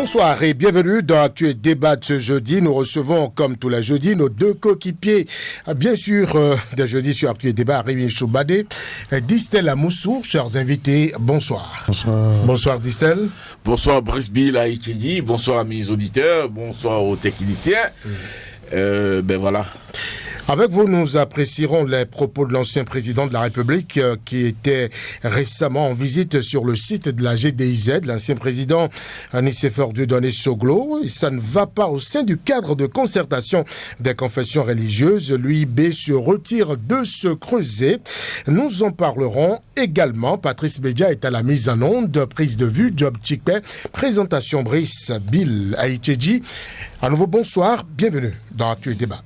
Bonsoir et bienvenue dans Actu et Débat de ce jeudi. Nous recevons, comme tous les jeudis, nos deux coéquipiers. Bien sûr, des jeudis sur Actu et Débat, Rémi Choubadé, Distel Amoussou, chers invités, bonsoir. Bonsoir. Bonsoir Distel. Bonsoir Brice Bill à Ichedi, bonsoir à mes auditeurs, bonsoir aux techniciens. Ben voilà. Avec vous, nous apprécierons les propos de l'ancien président de la République qui était récemment en visite sur le site de la GDIZ, l'ancien président Nicéphore Dieudonné Soglo. Et ça ne va pas au sein du cadre de concertation des confessions religieuses. L'UIB se retire de ce creuset. Nous en parlerons également. Patrice Bédia est à la mise en onde, prise de vue, Job Tikpe, présentation Brice Bill à Ichedi. À nouveau, bonsoir, bienvenue dans Actu et Débat.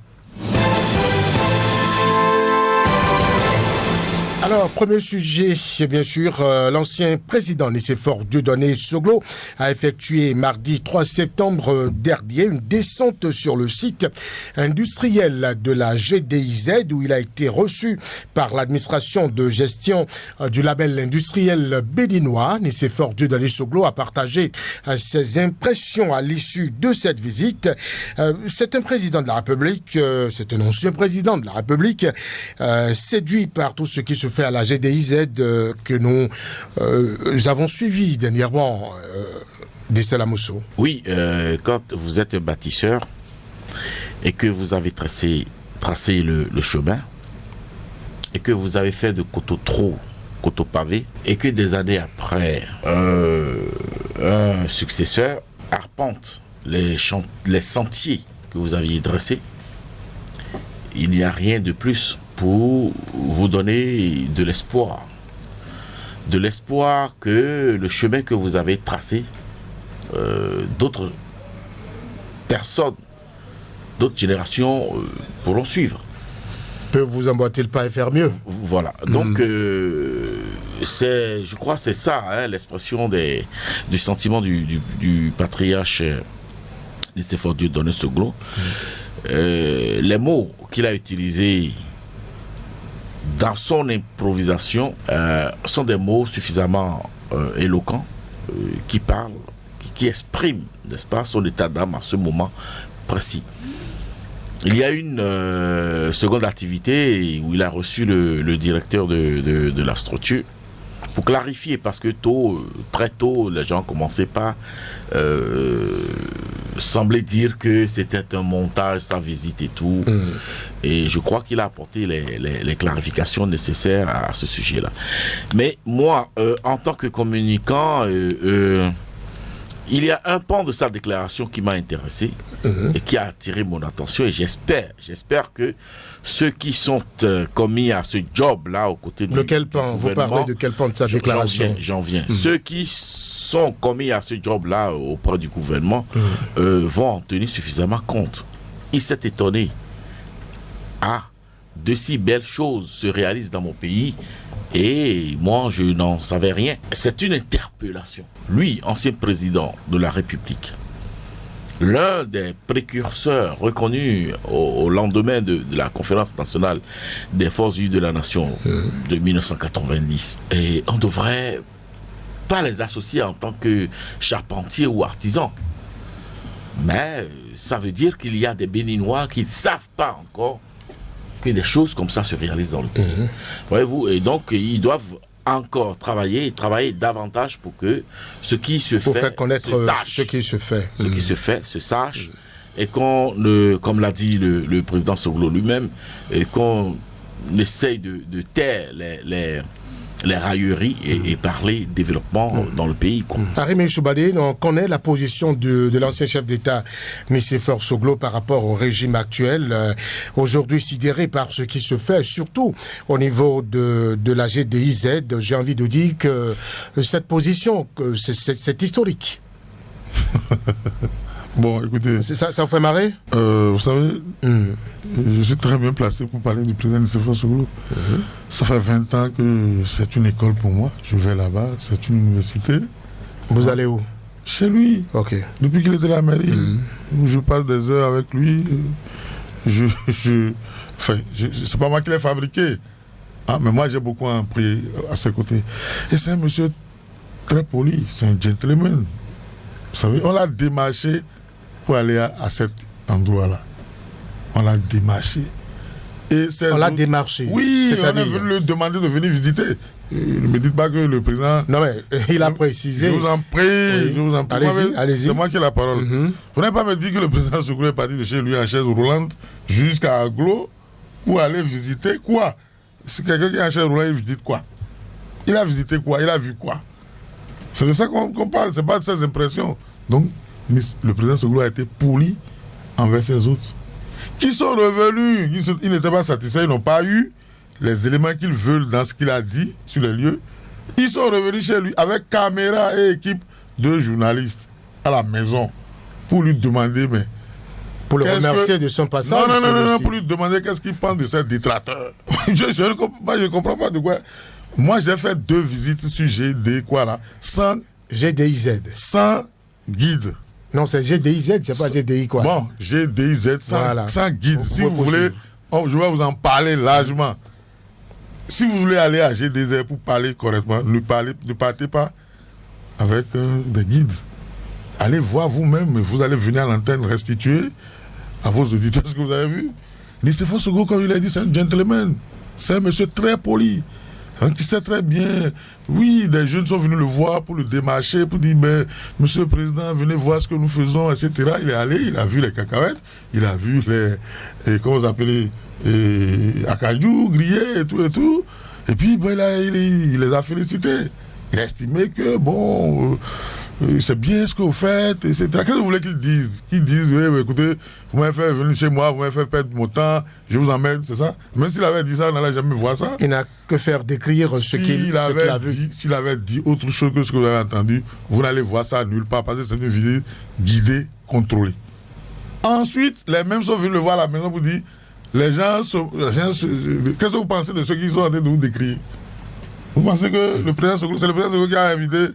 Alors, premier sujet, bien sûr, l'ancien président Nicéphore Dieudonné Soglo a effectué mardi 3 septembre dernier une descente sur le site industriel de la GDIZ où il a été reçu par l'administration de gestion du label industriel béninois. Nicéphore Dieudonné Soglo a partagé ses impressions à l'issue de cette visite. C'est un président de la République, c'est un ancien président de la République, séduit par tout ce qui se fait à la GDIZ que nous avons suivi dernièrement, Distel Amoussou. Oui, quand vous êtes un bâtisseur et que vous avez tracé le chemin et que vous avez fait de coteaux pavés et que des années après, un successeur arpente les sentiers que vous aviez dressés, il n'y a rien de plus pour vous donner de l'espoir. De l'espoir que le chemin que vous avez tracé, d'autres personnes, d'autres générations pourront suivre. Peut vous emboîter le pas et faire mieux. Voilà. Donc, je crois que c'est ça, hein, l'expression du sentiment du patriarche Nicéphore Dieudonné Soglo. Les mots qu'il a utilisés dans son improvisation sont des mots suffisamment éloquents qui parlent, qui expriment, n'est-ce pas, son état d'âme à ce moment précis. Il y a une seconde activité où il a reçu le directeur de la structure pour clarifier, parce que très tôt, les gens commençaient par sembler dire que c'était un montage, sa visite et tout. Et je crois qu'il a apporté les clarifications nécessaires à ce sujet-là. Mais moi, en tant que communicant, il y a un pan de sa déclaration qui m'a intéressé et qui a attiré mon attention, et j'espère que ceux qui sont commis à ce job-là aux côtés du gouvernement... Vous parlez de quel pan de sa déclaration? J'en viens. Ceux qui sont commis à ce job-là auprès du gouvernement vont en tenir suffisamment compte. Il s'est étonné. De si belles choses se réalisent dans mon pays et moi je n'en savais rien. C'est une interpellation. Lui, ancien président de la République, l'un des précurseurs reconnus au lendemain de la conférence nationale des forces vives de la nation de 1990. Et on ne devrait pas les associer en tant que charpentiers ou artisans. Mais ça veut dire qu'il y a des Béninois qui ne savent pas encore que des choses comme ça se réalisent dans le pays. Voyez-vous, et donc ils doivent encore travailler davantage pour que ce qui se fait, faire connaître se sache. Ce qui se fait. Ce qui se fait se sache, et comme l'a dit le président Soglo lui-même, et qu'on essaye de taire les railleries et parler développement dans le pays. Rémi Choubadé, on connaît la position de l'ancien chef d'État Nicéphore Soglo par rapport au régime actuel, aujourd'hui sidéré par ce qui se fait, surtout au niveau de la GDIZ. J'ai envie de dire que cette position, c'est historique. Bon, écoutez... Ça vous fait marrer? Vous savez, je suis très bien placé pour parler du président Nicéphore Soglo. Ça fait 20 ans que c'est une école pour moi. Je vais là-bas, c'est une université. Vous allez où? Chez lui. Ok. Depuis qu'il était à la mairie, je passe des heures avec lui. C'est pas moi qui l'ai fabriqué. Mais moi, j'ai beaucoup appris à ses côtés. Et c'est un monsieur très poli, c'est un gentleman. Vous savez, on l'a démarché pour aller à cet endroit-là. On l'a démarché. On l'a démarché. Oui, on est venu lui demander de venir visiter. Ne me dites pas que le président... Non, mais il a précisé. Je vous en prie, oui. je vous en prie. Allez-y. C'est moi qui ai la parole. Vous n'avez pas me dire que le président Soglou est parti de chez lui en chaise roulante jusqu'à Aglo pour aller visiter quoi? C'est quelqu'un qui est en chaise roulante, il visite quoi? Il a visité quoi? Il a vu quoi? C'est de ça qu'on parle, c'est pas de ses impressions. Donc, le président Soglou a été poli envers ses autres. Qui sont revenus, ils n'étaient pas satisfaits, ils n'ont pas eu les éléments qu'ils veulent dans ce qu'il a dit sur les lieux. Ils sont revenus chez lui avec caméra et équipe de journalistes à la maison pour lui demander, mais... Pour le remercier de son passage. Non, pour lui demander qu'est-ce qu'il pense de ces détracteurs. Je ne comprends pas de quoi. Moi, j'ai fait 2 visites sur GD, quoi là, sans... GDIZ. Sans guide. Non, c'est GDIZ, c'est pas GDI quoi. Bon, GDIZ sans guide. Si vous voulez, je vais vous en parler largement. Si vous voulez aller à GDIZ pour parler correctement, ne partez pas avec des guides. Allez voir vous-même, vous allez venir à l'antenne restituer à vos auditeurs ce que vous avez vu. Nicéphore Soglou, comme il a dit, c'est un gentleman. C'est un monsieur très poli. Qui sait très bien, oui, des jeunes sont venus le voir pour le démarcher, pour dire, ben, monsieur le président, venez voir ce que nous faisons, etc. Il est allé, il a vu les cacahuètes, il a vu comment vous appelez, acajou, grillés et tout. Et puis, ben, il les a félicités. Il a estimé que, bon, c'est bien ce que vous faites, etc. Qu'est-ce que vous voulez qu'ils disent? Qu'ils disent, oui, écoutez, vous m'avez fait venir chez moi, vous m'avez fait perdre mon temps, je vous emmène, c'est ça? Même s'il avait dit ça, on n'allait jamais voir ça. Il n'a que faire décrire ce qu'il a vu. S'il avait dit autre chose que ce que vous avez entendu, vous n'allez voir ça nulle part, parce que c'est une visite guidée, contrôlée. Ensuite, les mêmes sont venus le voir à la maison pour dire, qu'est-ce que vous pensez de ceux qui sont en train de vous décrire? Vous pensez que le président Soglou, c'est le président Soglou qui a invité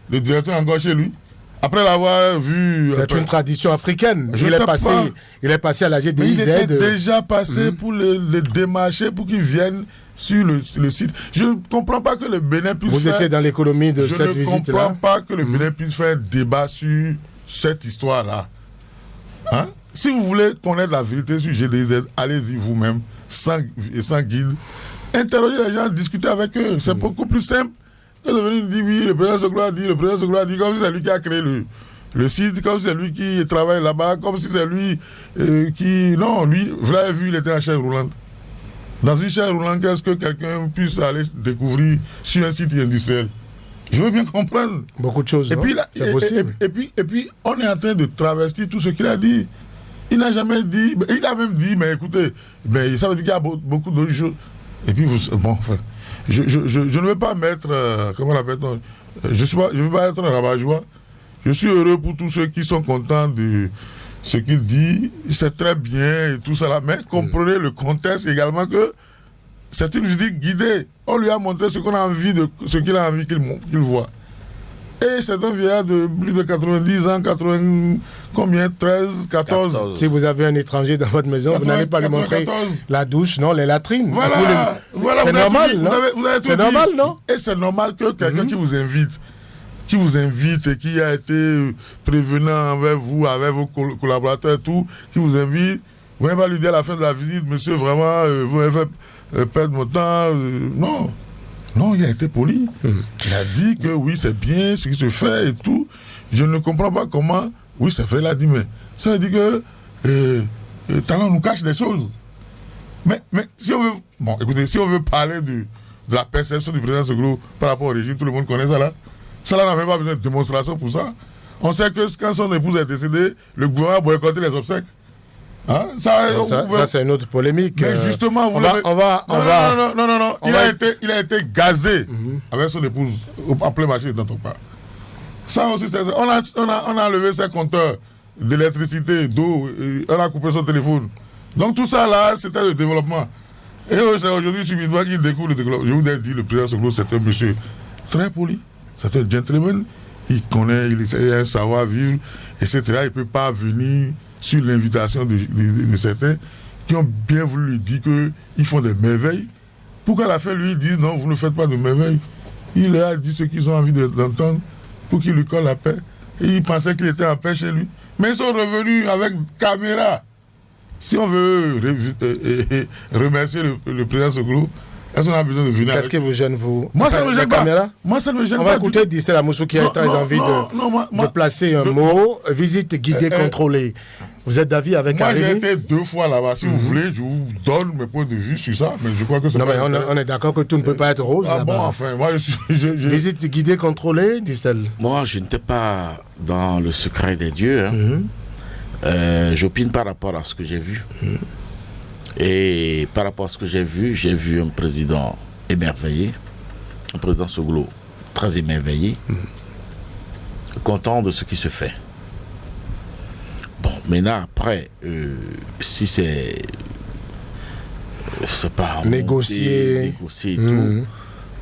le directeur encore chez lui? Après l'avoir vu... C'est une tradition africaine. Il est passé à la GDIZ. Il était déjà passé pour le démarcher, pour qu'il vienne sur le site. Je ne comprends pas que le Bénin puisse Vous étiez dans l'économie de cette visite-là? Je ne comprends pas que le Bénin puisse faire un débat sur cette histoire-là. Hein? Si vous voulez connaître la vérité sur GDIZ, allez-y vous-même, sans guide. Interrogez les gens, discutez avec eux. C'est beaucoup plus simple que de venir dire oui, le président Soglou a dit, comme si c'est lui qui a créé le site, comme si c'est lui qui travaille là-bas, comme si c'est lui qui... Non, lui, vous l'avez vu, il était en chaise roulante. Dans une chaise roulante, qu'est-ce que quelqu'un puisse aller découvrir sur un site industriel? Je veux bien comprendre. Beaucoup de choses, c'est possible. Et puis, on est en train de travestir tout ce qu'il a dit. Il n'a jamais dit... Il a même dit, mais écoutez, ça veut dire qu'il y a beaucoup d'autres choses. Et puis, bon, enfin, je ne veux pas mettre, comment l'appelle-t-on, je ne veux pas être un rabat-joie. Je suis heureux pour tous ceux qui sont contents de ce qu'il dit. C'est très bien et tout ça là. Mais comprenez le contexte également que c'est une visite guidée. On lui a montré ce qu'on a envie ce qu'il a envie qu'il voit. Et c'est un vieillard de plus de 90 ans, 80, combien, 13, 14. Si vous avez un étranger dans votre maison, vous n'allez pas lui montrer la douche, non, les latrines. Voilà. C'est normal, non? C'est normal, non? Et c'est normal que quelqu'un qui vous invite et qui a été prévenant envers vous, avec vos collaborateurs et tout, qui vous invite, vous n'allez pas lui dire à la fin de la visite, monsieur, vraiment, vous m'avez fait perdre mon temps. Non, il a été poli. Il a dit que oui, c'est bien ce qui se fait et tout. Je ne comprends pas comment. Oui, c'est vrai, il a dit, mais ça veut dire que Talon nous cache des choses. Mais si on veut. Bon, écoutez, si on veut parler de la perception du président Soglou par rapport au régime, tout le monde connaît ça là. Ça là, n'a même pas besoin de démonstration pour ça. On sait que quand son épouse est décédée, le gouvernement a boycotté les obsèques. Hein? Ça c'est une autre polémique. Mais justement, Non. Il a été gazé avec son épouse en plein marché dans ton parc. Ça aussi, on a enlevé ses compteurs d'électricité, d'eau, on a coupé son téléphone. Donc tout ça là, c'était le développement. Et c'est aujourd'hui subitement qu'il découvre le développement. Je vous ai dit, le président Soglou, c'est un monsieur très poli, c'est un gentleman, il connaît, il a un savoir-vivre, etc. Il ne peut pas venir sur l'invitation de certains qui ont bien voulu lui dire qu'ils font des merveilles. Pour qu'à la fin, lui, il dise non, vous ne faites pas de merveilles. Il leur a dit ce qu'ils ont envie d'entendre pour qu'il lui colle la paix. Il pensait qu'il était en paix chez lui. Mais ils sont revenus avec caméra. Si on veut remercier le président Soglo, est-ce qu'on a besoin de venir? Qu'est-ce qui vous gêne, vous? Moi, ça ne me gêne pas. Caméra? Moi, ça ne me gêne pas. On va écouter Distel Amoussou qui a très envie de placer un mot. Visite guidée contrôlée. Vous êtes d'avis avec Moi, Arimi? j'ai été 2 fois là-bas. Si vous voulez, je vous donne mes points de vue sur ça. Mais je crois que c'est non, mais on est d'accord que tout ne peut pas être rose. Ah bon, enfin, moi, Visite guidée contrôlée, Distel? Moi, je n'étais pas dans le secret des dieux. J'opine par rapport à ce que j'ai vu. Et par rapport à ce que j'ai vu un président émerveillé, un président Soglo très émerveillé, content de ce qui se fait. Bon, maintenant, après, si c'est pas négocier et tout,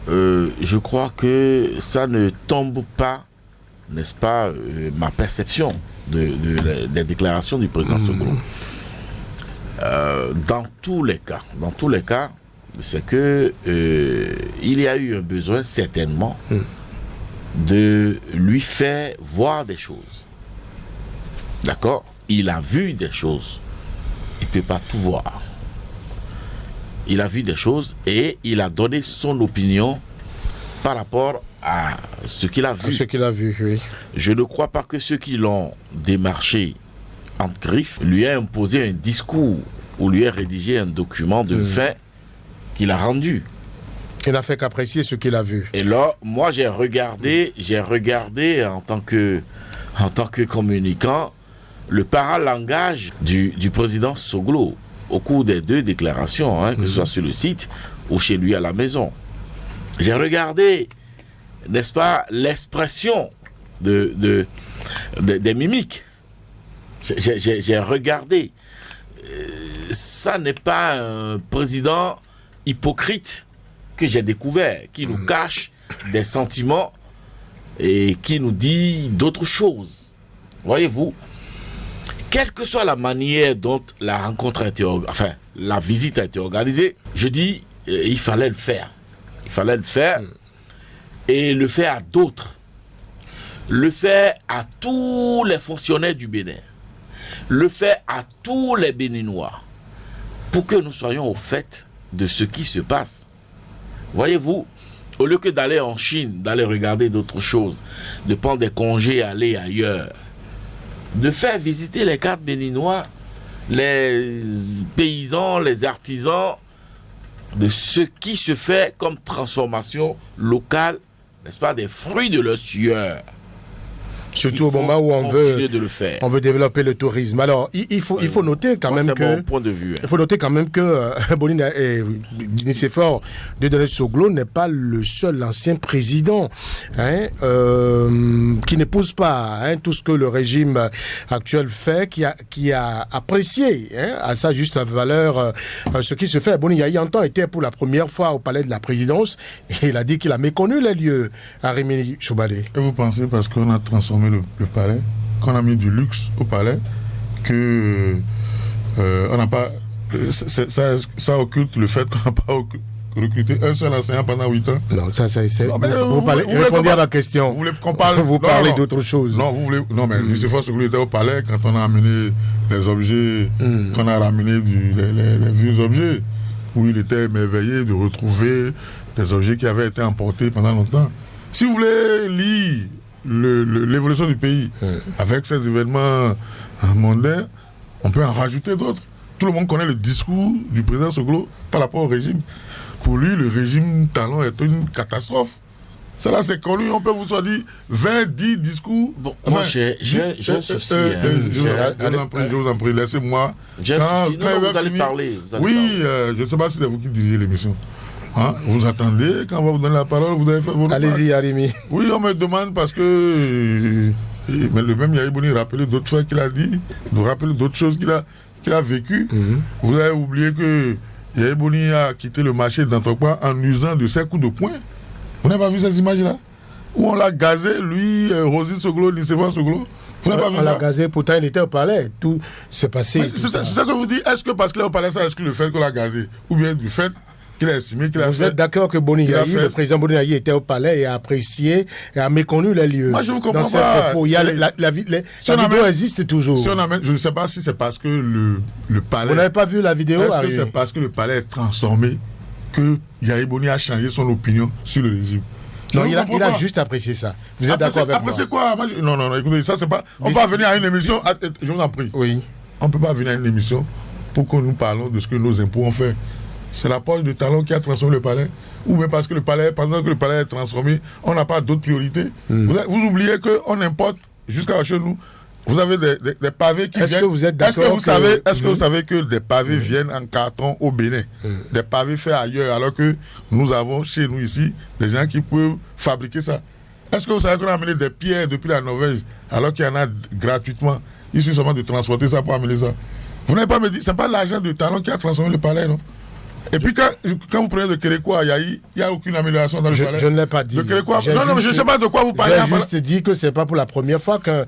je crois que ça ne tombe pas, n'est-ce pas, ma perception des déclarations du président Soglo. Dans tous les cas, c'est que il y a eu un besoin certainement de lui faire voir des choses. D'accord? Il a vu des choses. Il ne peut pas tout voir. Il a vu des choses et il a donné son opinion par rapport à ce qu'il a vu. Ce qu'il a vu, oui. Je ne crois pas que ceux qui l'ont démarché en griffe lui aient imposé un discours ou lui aient rédigé un document de fait qu'il a rendu. Il n'a fait qu'apprécier ce qu'il a vu. Et là, moi, j'ai regardé en tant que communicant le paralangage du président Soglo au cours des 2 déclarations, que ce soit sur le site ou chez lui à la maison. J'ai regardé, n'est-ce pas, l'expression des mimiques. J'ai regardé. Ça n'est pas un président hypocrite que j'ai découvert, qui nous cache des sentiments et qui nous dit d'autres choses. Voyez-vous, quelle que soit la manière dont la rencontre a été, la visite a été organisée, je dis, il fallait le faire. Il fallait le faire et le faire à d'autres. Le faire à tous les fonctionnaires du Bénin. Le faire à tous les Béninois. Pour que nous soyons au fait de ce qui se passe. Voyez-vous, au lieu que d'aller en Chine, d'aller regarder d'autres choses, de prendre des congés, aller ailleurs, de faire visiter les 4 Béninois, les paysans, les artisans, de ce qui se fait comme transformation locale, n'est-ce pas, des fruits de leur sueur. Surtout au moment où on veut développer le tourisme. Alors, il faut noter quand même que... mon point de vue. Il faut noter quand même que Boni Nicéphore Dieudonné Soglo n'est pas le seul ancien président qui n'épouse pas tout ce que le régime actuel fait, qui a apprécié à sa juste valeur ce qui se fait. Boni Yayantan était pour la première fois au palais de la présidence et il a dit qu'il a méconnu les lieux à Rémi Choubadé. Et vous pensez, parce qu'on a transformé le palais, qu'on a mis du luxe au palais, que on n'a pas ça occulte le fait qu'on n'a pas recruté un seul enseignant pendant 8 ans. Non, ça c'est vous répondez à la question. Vous voulez qu'on parle? Vous parlez d'autre chose. Non, vous voulez mais Nicéphore Soglo était au palais quand on a amené les objets, qu'on a ramené les vieux objets, où il était émerveillé de retrouver des objets qui avaient été emportés pendant longtemps. Si vous voulez lire l'évolution du pays avec ces événements mondains, on peut en rajouter d'autres. Tout le monde connaît le discours du président Soglo par rapport au régime. Pour lui, le régime Talon est une catastrophe. Cela, c'est connu. On peut vous dire 10 discours. Bon, moi, j'ai un souci. Je vous en prie, laissez-moi. J'ai un souci. Vous allez parler. Je ne sais pas si c'est vous qui dirigez l'émission. Vous attendez, quand on va vous donner la parole, vous avez fait vos... Allez-y, Arimi. Oui, on me demande parce que mais le même Yahya Boni rappelait d'autres fois qu'il a dit, de rappeler d'autres choses qu'il a vécues. Vous avez oublié que Yahya Boni a quitté le marché d'Antokpa en usant de ses coups de poing. Vous n'avez pas vu ces images-là? Où on l'a gazé, lui, Rosine Soglo, Nicéphore Soglo. Vous n'avez pas vu ça? On l'a gazé, pourtant il était au palais. Tout s'est passé. C'est ça que vous dites. Est-ce que parce qu'il est au palais, ça exclut le fait qu'on l'a gazé? Ou bien du fait qu'il a estimé qu'il a fait. Vous êtes d'accord que Boniaï, le président Boniaï était au palais et a apprécié et a méconnu les lieux. Moi, je vous comprends pas. Il y a la vidéo existe toujours. Si on amène, je ne sais pas si c'est parce que le palais... Vous n'avez pas vu la vidéo? Est-ce que c'est parce que le palais est transformé que Yahya Boni a changé son opinion sur le régime? Non, il a juste apprécié ça. Vous êtes d'accord avec moi? Après, c'est quoi? Non, écoutez, ça, c'est pas... On va venir à une émission... Je vous en prie. Oui. On ne peut pas venir à une émission pour que nous parlons de ce que nos impôts ont fait. C'est la poche de talent qui a transformé le palais. Ou même parce que pendant que le palais est transformé, on n'a pas d'autres priorités. Vous oubliez qu'on importe jusqu'à chez nous. Vous avez des pavés qui viennent. Que vous êtes d'accord? Est-ce que vous savez que des pavés viennent en carton au Bénin? Des pavés faits ailleurs, alors que nous avons chez nous ici des gens qui peuvent fabriquer ça. Est-ce que vous savez qu'on a amené des pierres depuis la Norvège, alors qu'il y en a gratuitement? Il suffit seulement de transporter ça pour amener ça. Vous n'avez pas me dit, c'est pas l'argent de talent qui a transformé le palais, non? Et puis quand vous prenez le Kérékou à Yahi, il n'y a aucune amélioration dans le palais. Je ne l'ai pas dit. Le Kérékou, non, mais je ne sais pas de quoi vous parlez. J'ai juste dit que ce n'est pas pour la première fois que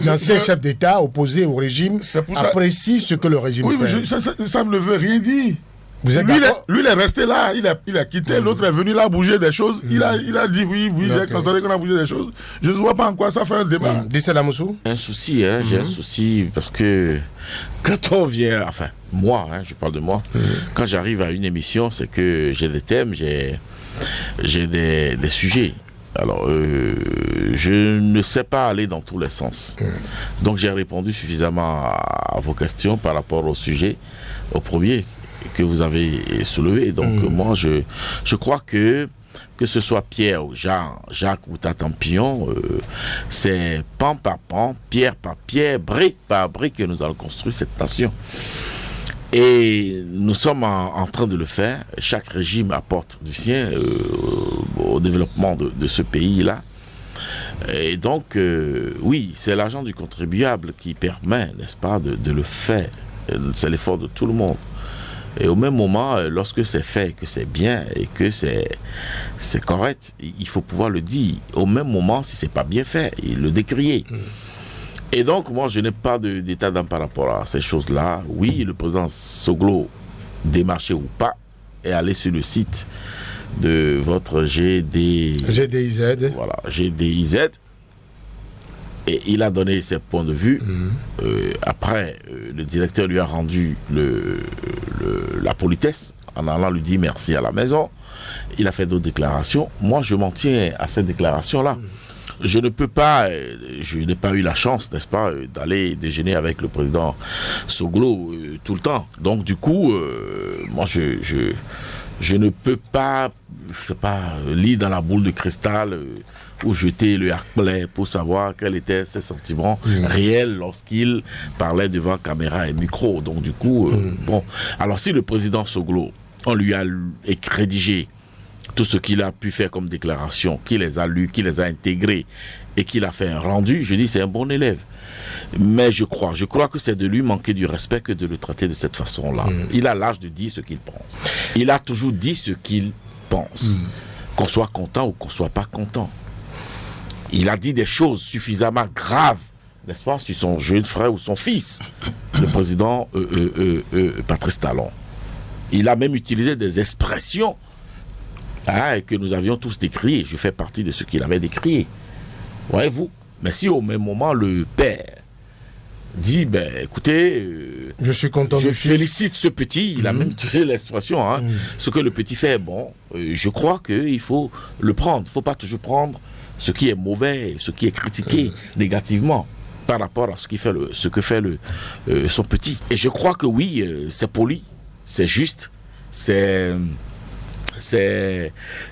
l'ancien chef d'État opposé au régime apprécie ce que le régime fait. Oui, mais ça ne veut rien dire. Vous êtes lui, il est resté là, il a quitté, l'autre est venu là bouger des choses, il a dit oui, j'ai constaté qu'on a bougé des choses. Je ne vois pas en quoi ça fait un débat. Dissé Lamoussou? Un souci, j'ai un souci parce que quand on vient, enfin, moi, je parle de moi, quand j'arrive à une émission, c'est que j'ai des thèmes, j'ai des sujets. Alors, je ne sais pas aller dans tous les sens. Donc, j'ai répondu suffisamment à vos questions par rapport au sujet, au premier que vous avez soulevé. Donc moi je crois que ce soit Pierre ou Jacques ou Tatampion, c'est pan par pan, pierre par pierre, brique par brique que nous allons construire cette nation. Et nous sommes en train de le faire. Chaque régime apporte du sien au développement de ce pays-là. Et donc, oui, c'est l'argent du contribuable qui permet, n'est-ce pas, de le faire. C'est l'effort de tout le monde. Et au même moment, lorsque c'est fait, que c'est bien et que c'est correct, il faut pouvoir le dire. Au même moment, si c'est pas bien fait, il le décrier. Et donc, moi, je n'ai pas d'état d'âme par rapport à ces choses-là. Oui, le président Soglo, démarché ou pas, est allé sur le site de votre GDIZ. Voilà, GDIZ. Et il a donné ses points de vue. Après, le directeur lui a rendu la politesse en allant lui dire merci à la maison. Il a fait d'autres déclarations. Moi, je m'en tiens à cette déclaration-là. Je ne peux pas, je n'ai pas eu la chance, n'est-ce pas, d'aller déjeuner avec le président Soglo tout le temps. Donc, du coup, moi, je ne peux pas, je sais pas, lire dans la boule de cristal ou jeter le harplet pour savoir quels étaient ses sentiments réels lorsqu'il parlait devant caméra et micro. Donc du coup, bon. Alors si le président Soglo, on lui a rédigé tout ce qu'il a pu faire comme déclaration, qu'il les a lus, qu'il les a intégrés et qu'il a fait un rendu, je dis c'est un bon élève. Mais je crois que c'est de lui manquer du respect que de le traiter de cette façon-là. Il a l'âge de dire ce qu'il pense. Il a toujours dit ce qu'il pense. Qu'on soit content ou qu'on soit pas content. Il a dit des choses suffisamment graves, n'est-ce pas, sur son jeune frère ou son fils, le président Patrice Talon. Il a même utilisé des expressions que nous avions tous décriées. Je fais partie de ceux qu'il avait décriées. Voyez-vous? Mais si au même moment, le père dit, ben écoutez, je suis content, je félicite ce petit, il a même utilisé l'expression, ce que le petit fait, bon, je crois qu'il faut le prendre. Il ne faut pas toujours prendre ce qui est mauvais, ce qui est critiqué négativement par rapport à ce que fait son petit. Et je crois que oui, c'est poli, c'est juste, c'est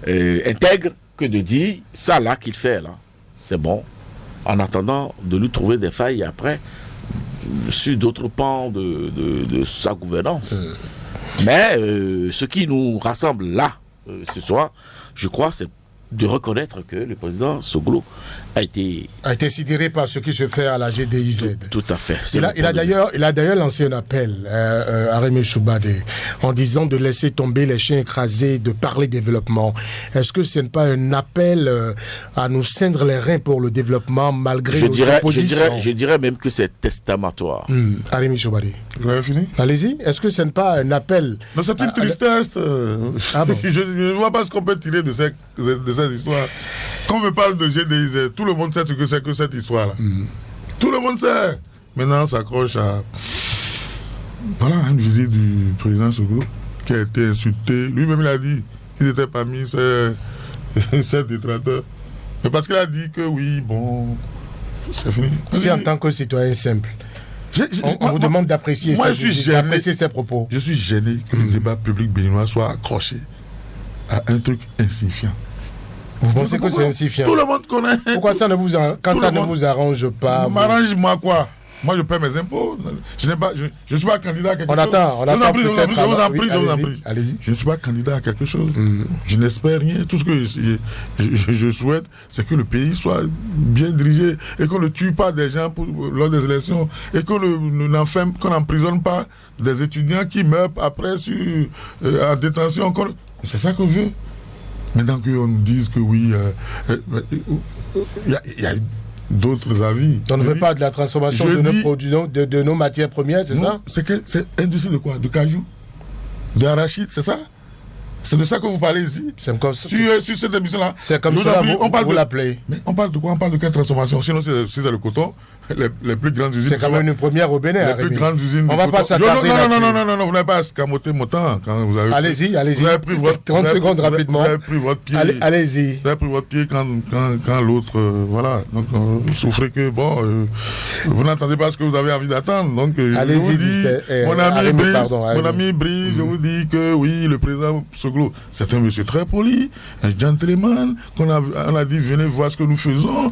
intègre que de dire ça là qu'il fait là, c'est bon, en attendant de lui trouver des failles après sur d'autres pans de sa gouvernance. Mais ce qui nous rassemble là, ce soir, je crois, c'est de reconnaître que le président Soglo a été sidéré par ce qui se fait à la GDIZ. Tout à fait. Il a d'ailleurs lancé un appel à Rémi Choubadé en disant de laisser tomber les chiens écrasés, de parler développement. Est-ce que ce n'est pas un appel à nous ceindre les reins pour le développement malgré nos oppositions? Je dirais même que c'est testamatoire. Rémi Choubadé. Vous avez fini? Allez-y. Est-ce que ce n'est pas un appel? Non, c'est une tristesse. Ah bon? Je ne vois pas ce qu'on peut tirer de cette histoire. Quand on me parle de GDIZ, tout le monde sait ce que c'est que cette histoire-là. Tout le monde sait. Maintenant, on s'accroche à une visite du président Soglo qui a été insulté. Lui-même, il a dit qu'il n'était pas mis ces détracteurs. Mais parce qu'il a dit que oui, bon, c'est fini. Si en tant que citoyen simple, on vous demande d'apprécier ces propos. Je suis gêné que le débat public béninois soit accroché à un truc insignifiant. Vous pensez que c'est insignifiant? Tout le monde connaît. Pourquoi ça ne vous arrange pas? M'arrange-moi quoi? Moi, je paie mes impôts. Je ne suis pas candidat à quelque chose. On attend peut-être. Je vous en prie. Allez-y. Je ne suis pas candidat à quelque chose. Je n'espère rien. Tout ce que je souhaite, c'est que le pays soit bien dirigé et qu'on ne tue pas des gens lors des élections et qu'on n'emprisonne pas des étudiants qui meurent après en détention. C'est ça qu'on veut. Maintenant qu'on nous dise que oui, il y a d'autres avis. On ne veut pas de la transformation de nos produits, de nos matières premières, c'est ça? C'est industrie de quoi? De cajou? De arachide, c'est ça? C'est de ça que vous parlez ici? C'est comme sur cette émission-là. C'est comme ça que vous l'appelez. Mais on parle de quoi? On parle de quelle transformation? Sinon, si c'est le coton, les plus grandes usines... C'est quand même une première au Bénin, les plus grandes usines on ne va pas s'attarder là-dessus. Non, vous n'avez pas escamoté mon temps. Quand vous avez allez-y. Vous avez pris 30 secondes rapidement. Vous avez pris votre pied. Allez-y. Vous avez pris votre pied quand l'autre... voilà. Donc, vous souffrez que, vous n'entendez pas ce que vous avez envie d'attendre. Donc, je vous dis, mon ami Brice, je vous dis que oui, le président Soglo, c'est un monsieur très poli, un gentleman, on a dit, venez voir ce que nous faisons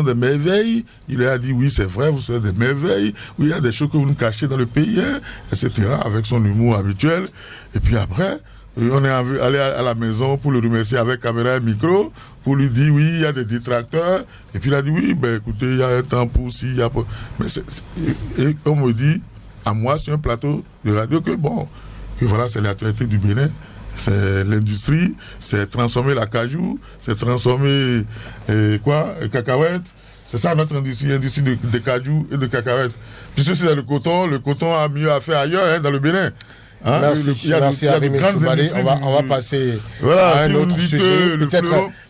des merveilles. Il a dit, oui, c'est vrai, vous faites des merveilles, oui, il y a des choses que vous nous cachez dans le pays, etc., avec son humour habituel. Et puis après, on est allé à la maison pour le remercier avec caméra et micro, pour lui dire, oui, il y a des détracteurs. Et puis il a dit, oui, écoutez, il y a un temps pour ci, il y a... Et on me dit, à moi, sur un plateau de radio, que voilà, c'est l'actualité du Bénin. C'est l'industrie, c'est transformer la cajou, c'est transformer cacahuètes. C'est ça notre industrie de cajou et de cacahuètes. Puisque c'est le coton a mieux à faire ailleurs, dans le Bénin. Merci à Rémi Choubadé. On va passer à un autre sujet.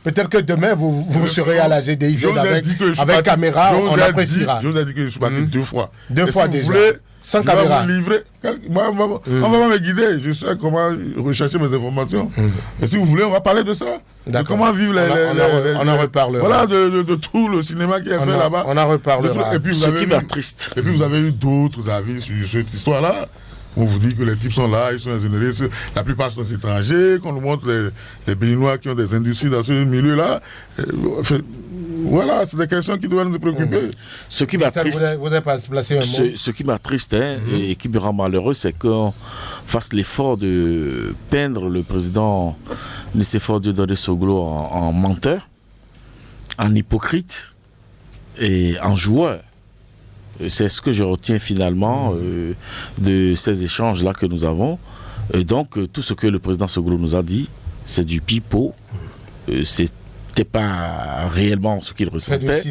Peut-être que demain, vous serez à la GDIZ avec caméra, on appréciera. Je vous ai dit que je suis parti 2 fois. 2 fois déjà. Sans caméra. On va pas me guider. Je sais comment rechercher mes informations. Et si vous voulez, on va parler de ça. De comment vivre on en reparlera. Voilà, de tout le cinéma qui est fait là-bas. On en reparlera. Et puis vous avez eu d'autres avis sur cette histoire-là. On vous dit que les types sont là, ils sont exonérés. La plupart sont étrangers, qu'on nous montre les Béninois qui ont des industries dans ce milieu-là. Voilà, c'est des questions qui doivent nous préoccuper. Ce qui m'attriste, et qui me rend malheureux, c'est qu'on fasse l'effort de peindre le président Nicéphore Dieudonné Soglo en menteur, en hypocrite et en joueur. C'est ce que je retiens finalement de ces échanges-là que nous avons. Et donc, tout ce que le président Soglo nous a dit, c'est du pipeau. C'était pas réellement ce qu'il ressentait.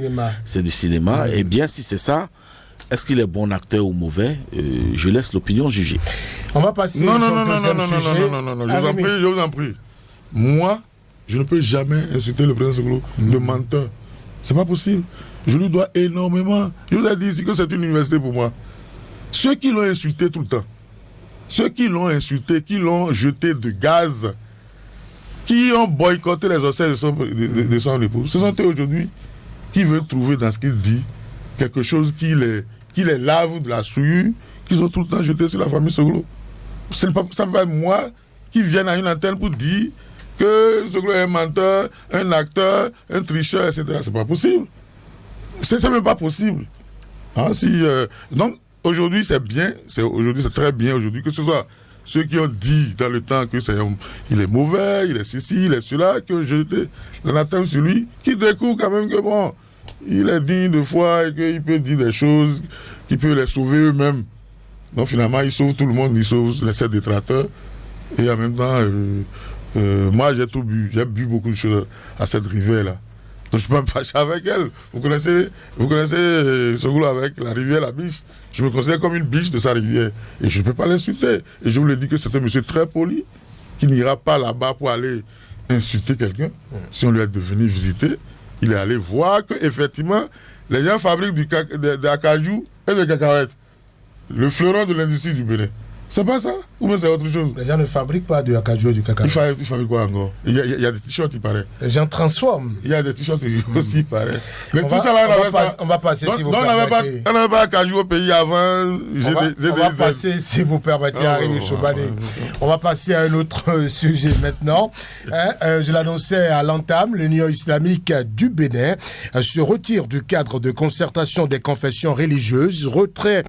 C'est du cinéma. Et bien, si c'est ça, est-ce qu'il est bon acteur ou mauvais? Je laisse l'opinion juger. On va passer non, je vous en prie. Moi, je ne peux jamais insulter le président Soglo de menteur. C'est pas possible. Je lui dois énormément. Je vous ai dit ici que c'est une université pour moi. Ceux qui l'ont insulté tout le temps, ceux qui l'ont insulté, qui l'ont jeté de gaz, qui ont boycotté les obsèques de son époux, ce sont eux aujourd'hui qui veulent trouver dans ce qu'il dit quelque chose qui les lave de la souillure qu'ils ont tout le temps jeté sur la famille Soglo. Ça ne peut pas être moi qui vienne à une antenne pour dire que Soglo est un menteur, un acteur, un tricheur, etc. C'est pas possible. C'est même pas possible. Donc aujourd'hui c'est bien, c'est très bien aujourd'hui que ce soit ceux qui ont dit dans le temps que il est mauvais, il est ceci, il est cela, que jeter l'anathème sur lui, qui découvre quand même que bon, il est digne de foi et qu'il peut dire des choses qui peuvent les sauver eux-mêmes. Donc finalement, il sauve tout le monde, il sauve les 7 détracteurs. Et en même temps, moi j'ai tout bu, j'ai bu beaucoup de choses à cette rivière-là. Donc je peux pas me fâcher avec elle. Vous connaissez Soglo avec la rivière, la biche. Je me considère comme une biche de sa rivière. Et je ne peux pas l'insulter. Et je vous le dis que c'est un monsieur très poli qui n'ira pas là-bas pour aller insulter quelqu'un. Si on lui est devenu visiter, il est allé voir qu'effectivement, les gens fabriquent de acajou et de cacahuètes. Le fleuron de l'industrie du Bénin. C'est pas ça? Ou bien c'est autre chose? Les gens ne fabriquent pas de acajou et du cacao. Ils fabriquent quoi encore? Il y a des t-shirts, il paraît. Les gens transforment. Il y a des t-shirts aussi, il paraît. Mais on tout va, ça là, on va passer, si vous permettez. On n'avait pas acajou au pays avant. On va passer, si vous permettez, Arimi Choubani. On va passer à un autre sujet maintenant. Je l'annonçais à l'entame, l'Union islamique du Bénin se retire du cadre de concertation des confessions religieuses, retrait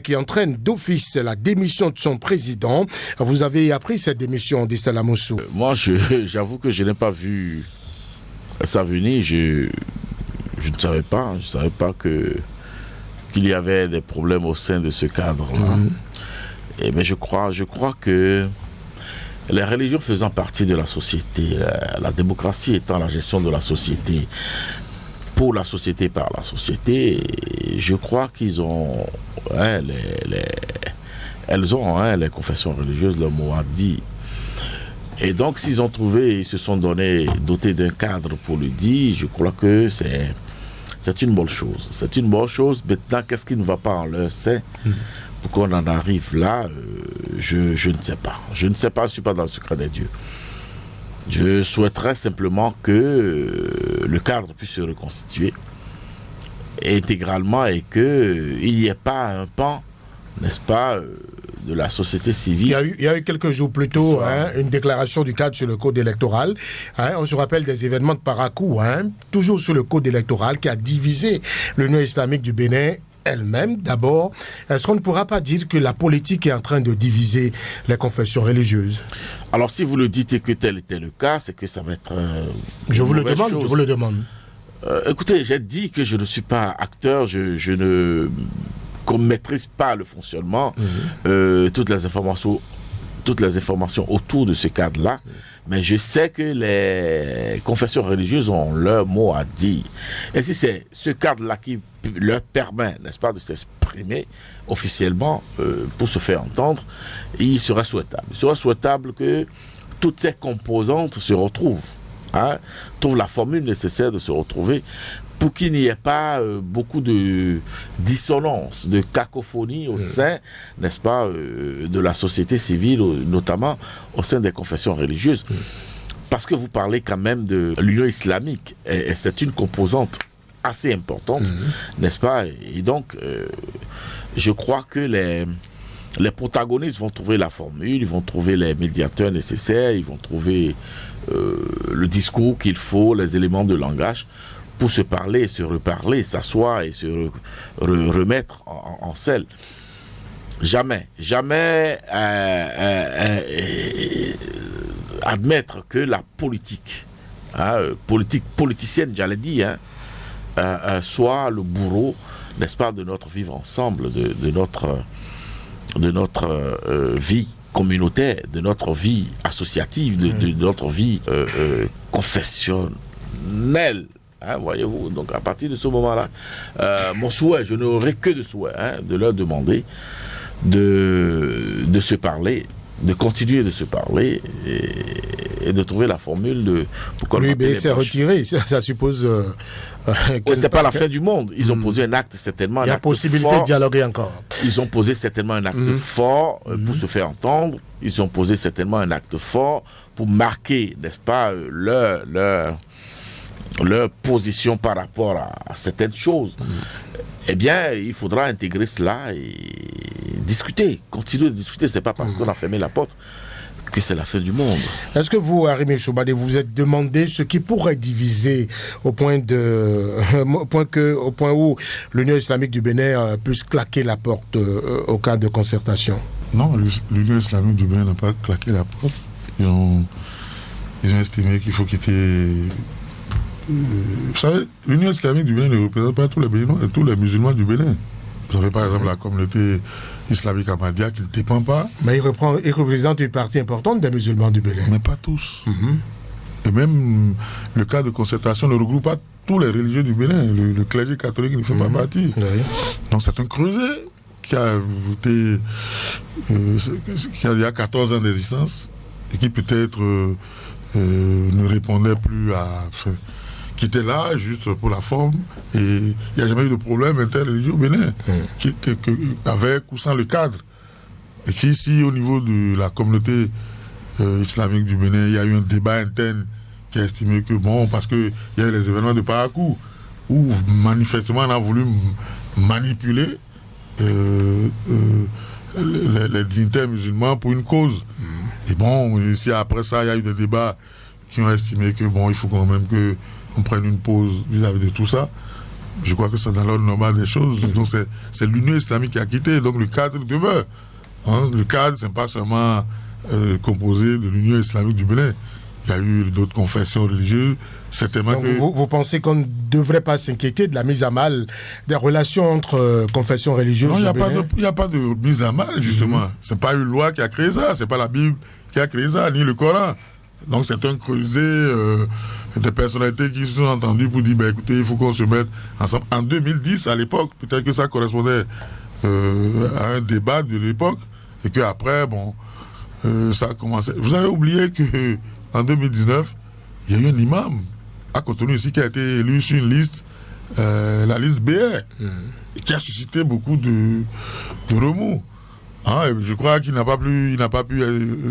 qui entraîne d'office la démission de son président. Vous avez appris cette démission d'Estella Moussou? Moi, j'avoue que je n'ai pas vu ça venir. Je ne savais pas. Je ne savais pas qu'il y avait des problèmes au sein de ce cadre-là. Mais je crois que les religions faisant partie de la société, la démocratie étant la gestion de la société, pour la société, par la société, je crois qu'ils ont elles ont, les confessions religieuses, leur mot à dire. Et donc, s'ils ont trouvé, ils se sont dotés d'un cadre pour le dire, je crois que c'est une bonne chose. C'est une bonne chose. Maintenant, qu'est-ce qui ne va pas en leur sein pour qu'on en arrive là, je ne sais pas. Je ne sais pas, je ne suis pas dans le secret des dieux. Je souhaiterais simplement que le cadre puisse se reconstituer intégralement et qu'il n'y ait pas un pan, n'est-ce pas, de la société civile. Il y a eu quelques jours plus tôt une déclaration du cadre sur le code électoral. On se rappelle des événements de Parakou, toujours sur le code électoral qui a divisé l'Union islamique du Bénin elle-même. D'abord, est-ce qu'on ne pourra pas dire que la politique est en train de diviser les confessions religieuses? Alors, si vous le dites et que tel était le cas, c'est que ça va être je vous le demande. Écoutez, j'ai dit que je ne suis pas acteur, je ne maîtrise pas le fonctionnement, toutes les informations autour de ce cadre-là, mais je sais que les confessions religieuses ont leur mot à dire. Et si c'est ce cadre-là qui leur permet, n'est-ce pas, de s'exprimer officiellement pour se faire entendre, il serait souhaitable. Il serait souhaitable que toutes ces composantes se retrouvent, trouvent la formule nécessaire de se retrouver pour qu'il n'y ait pas beaucoup de dissonance, de cacophonie au sein, n'est-ce pas, de la société civile, notamment au sein des confessions religieuses. Parce que vous parlez quand même de l'Union islamique, et c'est une composante assez importante, n'est-ce pas? Et donc, je crois que les protagonistes vont trouver la formule, ils vont trouver les médiateurs nécessaires, ils vont trouver le discours qu'il faut, les éléments de langage, pour se parler, se reparler, s'asseoir et se remettre en selle. Jamais admettre que la politique, politicienne, j'allais dire, soit le bourreau, n'est-ce pas, de notre vivre ensemble, de notre vie communautaire, de notre vie associative, de notre vie confessionnelle. Voyez-vous, donc à partir de ce moment-là, mon souhait, je n'aurai que de souhait, de leur demander de se parler, de continuer de se parler et de trouver la formule pour qu'on s'est retiré, ça suppose. C'est pas la fin du monde. Ils ont posé un acte certainement. Il y a possibilité de dialoguer encore. Ils ont posé certainement un acte fort pour se faire entendre. Ils ont posé certainement un acte fort pour marquer, n'est-ce pas, leur position par rapport à certaines choses. Eh bien, il faudra intégrer cela et discuter, continuer de discuter. C'est pas parce qu'on a fermé la porte que c'est la fin du monde. Est-ce que vous, Arimi Choubani, vous vous êtes demandé ce qui pourrait diviser au point où l'Union islamique du Bénin puisse claquer la porte au cadre de concertation? Non, l'Union islamique du Bénin n'a pas claqué la porte. Ils ont estimé qu'il faut quitter. Vous savez, l'Union islamique du Bénin ne représente pas tous les Béninois et tous les musulmans du Bénin. Vous avez par exemple la communauté islamique ahmadiyya qui ne dépend pas. Mais il représente une partie importante des musulmans du Bénin. Mais pas tous. Et même le cas de concertation ne regroupe pas tous les religieux du Bénin. Le clergé catholique ne fait pas partie. Oui. Donc c'est un creuset qui a été qui a il y a 14 ans d'existence et qui peut-être ne répondait plus à... qui était là juste pour la forme, et il n'y a jamais eu de problème interreligieux au Bénin, avec ou sans le cadre. Et qu'ici, au niveau de la communauté islamique du Bénin, il y a eu un débat interne qui a estimé que, bon, parce qu'il y a eu les événements de Parakou, où manifestement on a voulu manipuler les dignitaires musulmans pour une cause. Et bon, ici, après ça, il y a eu des débats qui ont estimé que, bon, il faut quand même que on prenne une pause vis-à-vis de tout ça. Je crois que c'est dans l'ordre normal des choses. Donc c'est l'Union islamique qui a quitté, donc le cadre demeure. Le cadre, c'est pas seulement composé de l'Union islamique du Bénin. Il y a eu d'autres confessions religieuses. Certainement donc que... vous pensez qu'on ne devrait pas s'inquiéter de la mise à mal des relations entre confessions religieuses? Non, il n'y a pas de mise à mal, justement. C'est pas une loi qui a créé ça, c'est pas la Bible qui a créé ça, ni le Coran. Donc c'est un creuset des personnalités qui se sont entendues pour dire, écoutez, il faut qu'on se mette ensemble. En 2010, à l'époque, peut-être que ça correspondait à un débat de l'époque, et qu'après, bon, ça a commencé. Vous avez oublié qu'en 2019, il y a eu un imam à Cotonou ici qui a été élu sur une liste, la liste BR, qui a suscité beaucoup de remous. Et je crois qu'il n'a pas pu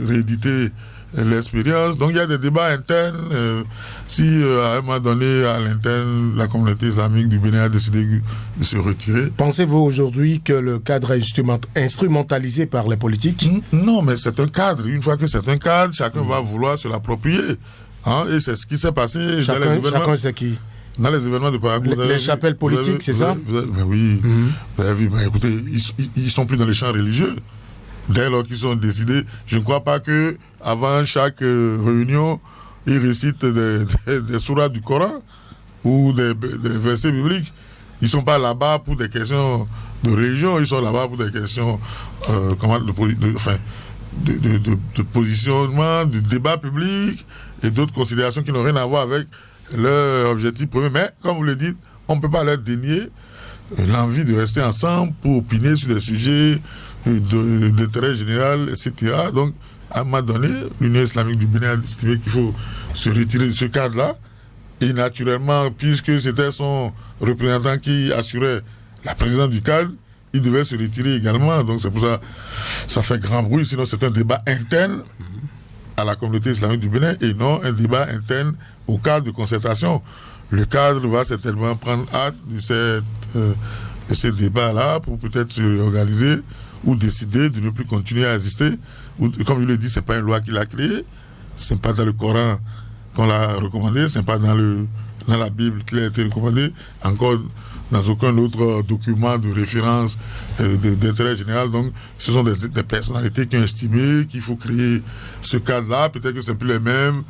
rééditer l'expérience. Donc il y a des débats internes. Si à un moment donné, à l'interne, la communauté islamique du Bénin a décidé de se retirer. Pensez-vous aujourd'hui que le cadre est instrumentalisé par les politiques? Non, mais c'est un cadre. Une fois que c'est un cadre, chacun va vouloir se l'approprier. Et c'est ce qui s'est passé dans les événements. Chacun c'est qui? Dans les événements de Parakou. Les chapelles politiques, c'est ça? Mais oui. Vous avez vu, mais écoutez, ils sont plus dans les champs religieux. Dès lors qu'ils sont décidés, je ne crois pas que avant chaque réunion, ils récitent des sourates du Coran ou des versets bibliques. Ils ne sont pas là-bas pour des questions de religion, ils sont là-bas pour des questions de positionnement, de débat public et d'autres considérations qui n'ont rien à voir avec leur objectif premier. Mais, comme vous le dites, on ne peut pas leur dénier l'envie de rester ensemble pour opiner sur des sujets d'intérêt général, etc. Donc, à un moment donné, l'Union islamique du Bénin a estimé qu'il faut se retirer de ce cadre-là. Et naturellement, puisque c'était son représentant qui assurait la présidence du cadre, il devait se retirer également. Donc, c'est pour ça que ça fait grand bruit. Sinon, c'est un débat interne à la communauté islamique du Bénin et non un débat interne au cadre de concertation. Le cadre va certainement prendre hâte de ces débats-là pour peut-être se réorganiser ou décider de ne plus continuer à exister. Ou, comme je l'ai dit, ce n'est pas une loi qu'il a créée, ce n'est pas dans le Coran qu'on l'a recommandé, ce n'est pas dans la Bible qu'il a été recommandé, encore dans aucun autre document de référence d'intérêt général. Donc, ce sont des personnalités qui ont estimé qu'il faut créer ce cadre-là. Peut-être que ce n'est plus les mêmes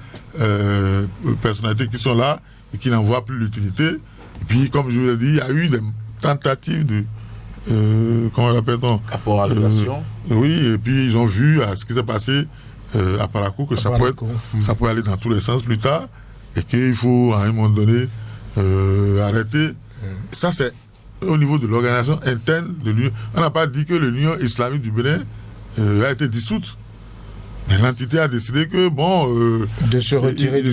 personnalités qui sont là et qui n'en voient plus l'utilité. Et puis, comme je vous l'ai dit, il y a eu des tentatives de... comment l'appelle-t-on? Rapport à l'élevation. Oui, et puis ils ont vu ce qui s'est passé à Parakou, que ça pourrait aller dans tous les sens plus tard, et qu'il faut, à un moment donné, arrêter. Ça, c'est au niveau de l'organisation interne de l'Union. On n'a pas dit que l'Union islamique du Bénin a été dissoute. Mais l'entité a décidé que, de se retirer de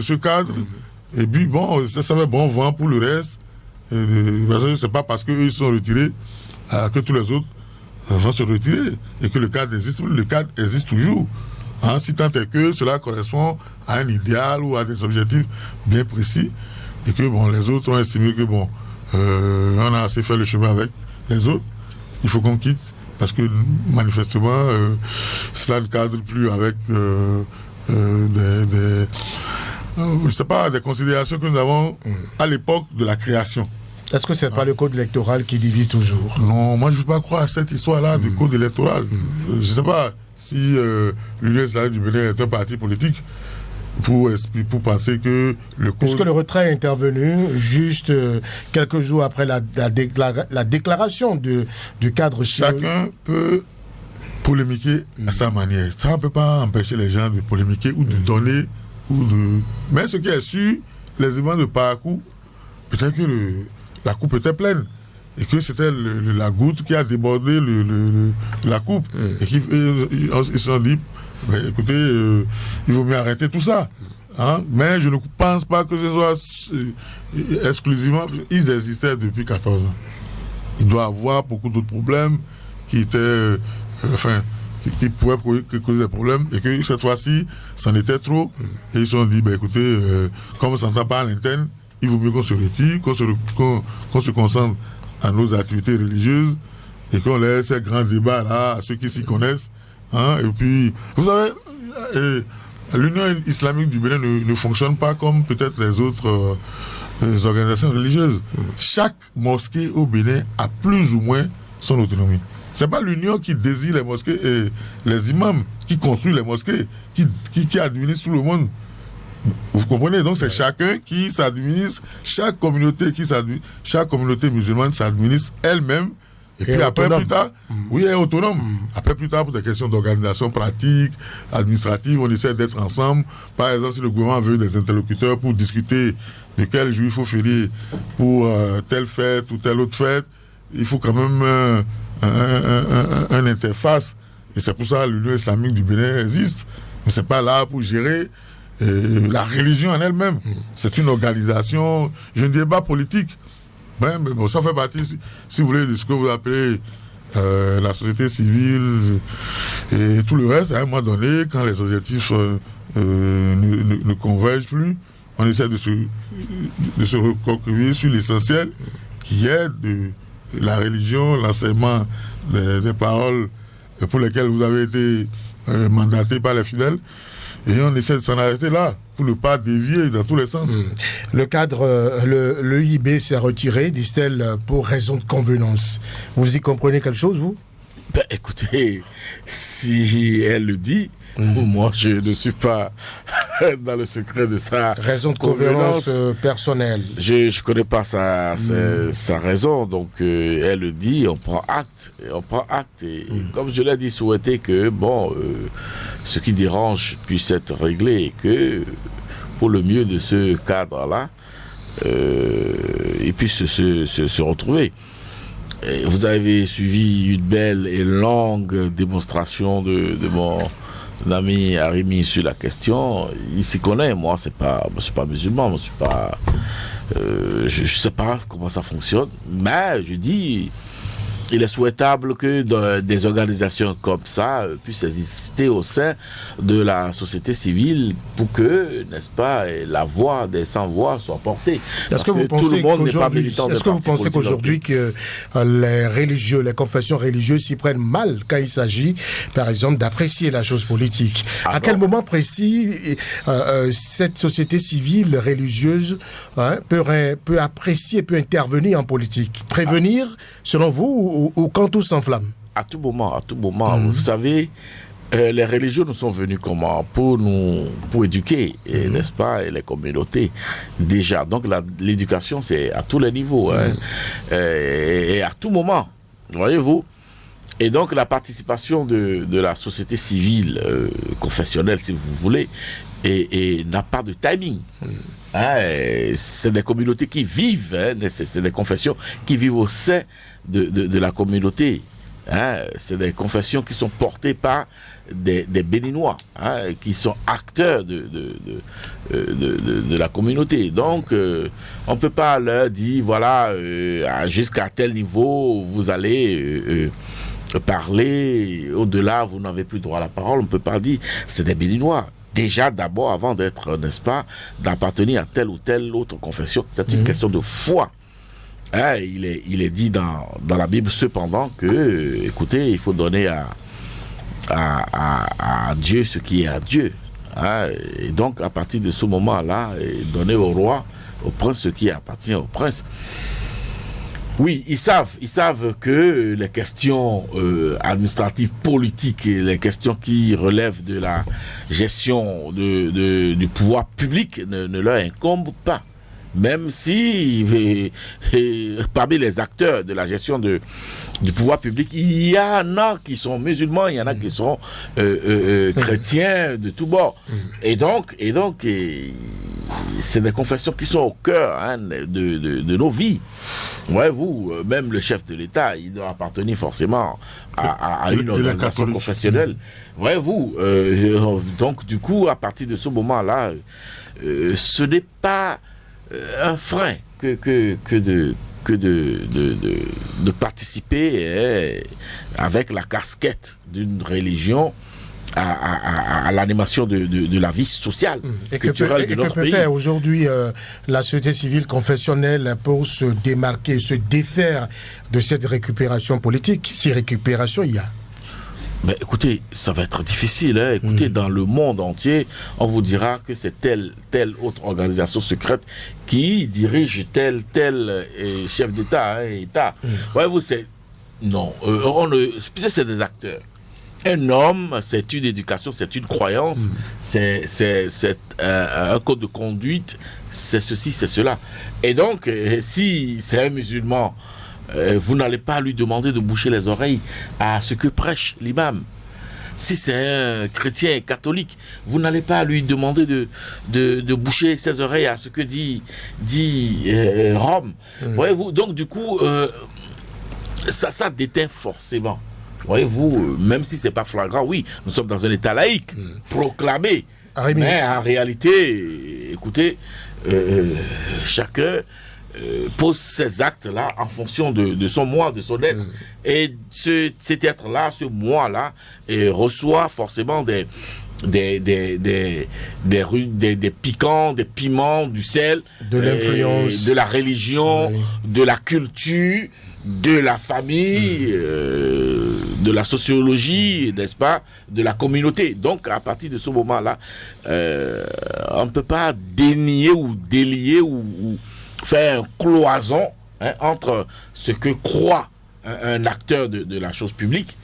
ce cadre. Et puis, ça fait bon vent pour le reste. C'est pas parce qu'eux ils sont retirés que tous les autres vont se retirer et que le cadre existe. Le cadre existe toujours. Si tant est que cela correspond à un idéal ou à des objectifs bien précis et que les autres ont estimé que on a assez fait le chemin avec les autres, il faut qu'on quitte parce que manifestement cela ne cadre plus avec je sais pas, des considérations que nous avons à l'époque de la création. Est-ce que ce n'est pas le code électoral qui divise toujours? Non, moi je ne veux pas croire à cette histoire-là du code électoral. Je ne sais pas si l'Union islamique du Bénin est un parti politique pour penser que le code... Puisque le retrait est intervenu juste quelques jours après la déclaration du cadre... Chacun peut polémiquer à sa manière. Ça ne peut pas empêcher les gens de polémiquer ou de donner... Mais ce qui est sûr, les éléments de parcours, peut-être que la coupe était pleine et que c'était la goutte qui a débordé la coupe. Et ils se sont dit, écoutez, il vaut mieux arrêter tout ça. Hein? Mais je ne pense pas que ce soit exclusivement... Ils existaient depuis 14 ans. Il doit y avoir beaucoup d'autres problèmes qui étaient... qui pouvaient causer des problèmes, et que cette fois-ci, c'en était trop. Et ils se sont dit, écoutez, comme on ne s'entend pas à l'interne, il vaut mieux qu'on se retire, qu'on se concentre à nos activités religieuses, et qu'on laisse ces grands débats-là à ceux qui s'y connaissent. Hein? Et puis, vous savez, l'Union islamique du Bénin ne fonctionne pas comme peut-être les autres organisations religieuses. Chaque mosquée au Bénin a plus ou moins son autonomie. C'est pas l'Union qui désigne les mosquées et les imams qui construisent les mosquées, qui administrent tout le monde. Vous comprenez? Donc c'est chacun qui s'administre, chaque communauté musulmane s'administre elle-même. Et puis après, autonome. plus tard, oui, elle est autonome. Après, plus tard, pour des questions d'organisation pratique, administrative, on essaie d'être ensemble. Par exemple, si le gouvernement veut des interlocuteurs pour discuter de quel jour il faut férier pour telle fête ou telle autre fête, il faut quand même un interface. Et c'est pour ça que l'Union islamique du Bénin existe. Mais c'est pas là pour gérer la religion en elle-même. C'est une organisation, je ne dirais pas politique. Mais bon, ça fait partie, si vous voulez, de ce que vous appelez la société civile et tout le reste. À un moment donné, quand les objectifs ne convergent plus, on essaie de se recroqueviller sur l'essentiel, qui est de la religion, l'enseignement des paroles pour lesquelles vous avez été mandaté par les fidèles. Et on essaie de s'en arrêter là, pour ne pas dévier dans tous les sens. Le cadre, le IB s'est retiré, disent-elles, pour raison de convenance. Vous y comprenez quelque chose, vous? Écoutez, si elle le dit, moi je ne suis pas dans le secret de sa raison de convenance personnelle. Je ne connais pas sa raison, donc elle le dit, on prend acte. Et comme je l'ai dit, souhaiter que ce qui dérange puisse être réglé et que pour le mieux de ce cadre-là, il puisse se retrouver. Et vous avez suivi une belle et longue démonstration de mon ami Arimi sur la question. Il s'y connaît. Moi, je suis pas musulman, je sais pas comment ça fonctionne, mais je dis, il est souhaitable que des organisations comme ça puissent exister au sein de la société civile pour que, n'est-ce pas, la voix des sans-voix soit portée. Est-ce que vous pensez qu'aujourd'hui que les religieux, les confessions religieuses s'y prennent mal quand il s'agit, par exemple, d'apprécier la chose politique? À quel moment précis cette société civile religieuse peut apprécier, peut intervenir en politique? Prévenir, selon vous, ou quand tout s'enflamme? À tout moment. Vous savez, les religieux nous sont venus comment? Pour éduquer, n'est-ce pas, et les communautés, déjà. Donc l'éducation, c'est à tous les niveaux, et à tout moment, voyez-vous. Et donc la participation de la société civile, confessionnelle, si vous voulez, et n'a pas de timing. C'est des communautés qui vivent, c'est des confessions qui vivent au sein de la communauté. C'est des confessions qui sont portées par des Béninois, qui sont acteurs de la communauté. Donc, on ne peut pas leur dire, voilà, jusqu'à tel niveau, vous allez parler, au-delà, vous n'avez plus droit à la parole. On ne peut pas dire, c'est des Béninois. Déjà, d'abord, avant d'être, n'est-ce pas, d'appartenir à telle ou telle autre confession, c'est une question de foi. Il est dit dans la Bible, cependant, que, écoutez, il faut donner à Dieu ce qui est à Dieu. Et donc, à partir de ce moment-là, donner au roi, au prince, ce qui appartient au prince. Oui, ils savent que les questions administratives, politiques et les questions qui relèvent de la gestion du pouvoir public ne leur incombent pas. Même si parmi les acteurs de la gestion du pouvoir public, il y en a qui sont musulmans, il y en a qui sont chrétiens de tous bords. Et donc, c'est des confessions qui sont au cœur de nos vies. Ouais, vous, même le chef de l'État, il doit appartenir forcément à une organisation confessionnelle. Ouais, vous, donc du coup, à partir de ce moment-là, ce n'est pas un frein que de participer avec la casquette d'une religion à l'animation de la vie sociale, culturelle de notre pays. Et que peut faire aujourd'hui la société civile confessionnelle pour se démarquer, se défaire de cette récupération politique, si récupération il y a? Mais écoutez, ça va être difficile. Hein. Écoutez, dans le monde entier, on vous dira que c'est telle autre organisation secrète qui dirige tel chef d'État, État. Voyez-vous, c'est... Non, c'est des acteurs. Un homme, c'est une éducation, c'est une croyance, c'est un code de conduite, c'est ceci, c'est cela. Et donc, si c'est un musulman, vous n'allez pas lui demander de boucher les oreilles à ce que prêche l'imam. Si c'est un chrétien catholique, vous n'allez pas lui demander de boucher ses oreilles à ce que dit Rome. Voyez-vous, donc du coup, ça déteint forcément. Voyez-vous, même si c'est pas flagrant, oui, nous sommes dans un État laïque, proclamé. Mais en réalité, écoutez, chacun pose ces actes-là en fonction de son moi, de son être. Et cet être-là, ce moi-là, reçoit forcément des piquants, des piments, du sel, de l'influence, de la religion, de la culture, de la famille, de la sociologie, n'est-ce pas, de la communauté. Donc, à partir de ce moment-là, on ne peut pas dénier ou délier ou faire un cloison entre ce que croit un acteur de la chose publique,